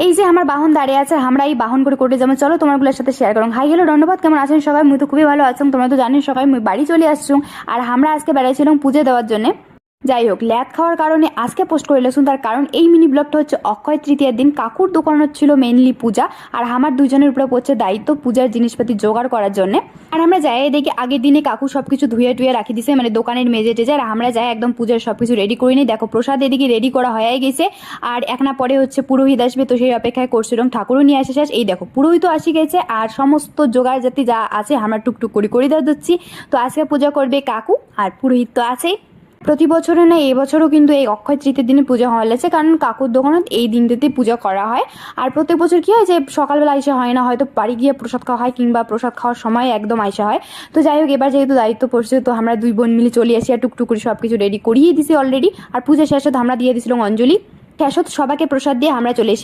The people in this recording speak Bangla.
এই যে আমার বাহন দাঁড়িয়ে আছে, আমরা এই বাহন করে যেমন চলো তোমারগুলোর সাথে শেয়ার করুন। হাই হ্যালো ধন্যবাদ, কেমন আছেন সবাই? মুই তো খুবই ভালো আছেন। তোমরা তো জানেন সবাই মুই বাড়ি চলে আসছুম, আর আমরা আজকে বেড়াইছিলাম পুজো দেওয়ার জন্য। যাই হোক, ল্যাদ খাওয়ার কারণে আজকে পোস্ট করে লেছুন। তার কারণ এই মিনি ব্লগটা হচ্ছে অক্ষয় তৃতীয়ার দিন কাকুর দোকান ছিল মেইনলি পূজা, আর আমার দুজনের উপরে পড়ছে দায়িত্ব পূজার জিনিসপাতি জোগাড় করার জন্য। আর আমরা যাই দেখি আগের দিনে কাকু সবকিছু ধুয়ে টুয়ে রাখি দিছে, মানে দোকানের মেজে টেজে। আর আমরা যাই একদম পূজার সবকিছু রেডি করে নিই। দেখো প্রসাদ এদিকে রেডি করা হয়ে গেছে, আর এক না পরে হচ্ছে পুরোহিত আসবে, তো সেই অপেক্ষায় করছিলাম। ঠাকুরও নিয়ে আসে শেষ। এই দেখো পুরোহিতও আসি গেছে, আর সমস্ত জোগাড় জাতি যা আছে আমরা টুকটুক করে দেওয়া দিচ্ছি। তো আজকে পূজা করবে কাকু, আর পুরোহিত তো আছেই। প্রতি বছরে না এই বছরও কিন্তু এই অক্ষয় তৃতীয় দিনে পূজা হওয়া লাগছে, কারণ কাকুর দোকানত এই দিনটাতে পূজা করা হয়। আর প্রত্যেক বছর কি হয় যে সকালবেলা আইসা হয় না, হয়তো বাড়ি গিয়ে প্রসাদ খাওয়া হয়, কিংবা প্রসাদ খাওয়ার সময় একদম আইসা হয়। তো যাই হোক, এবার যেহেতু দায়িত্ব পড়ছে, তো আমরা দুই বোন মিলে চলে আসি, আর টুকটুক করে সব কিছু রেডি করিয়ে দিছি অলরেডি। আর পূজা শেষে আমরা দিয়ে দিছিলাম অঞ্জলি। শেষত সবাইকে প্রসাদ দিয়ে আমরা চলে এসেছি।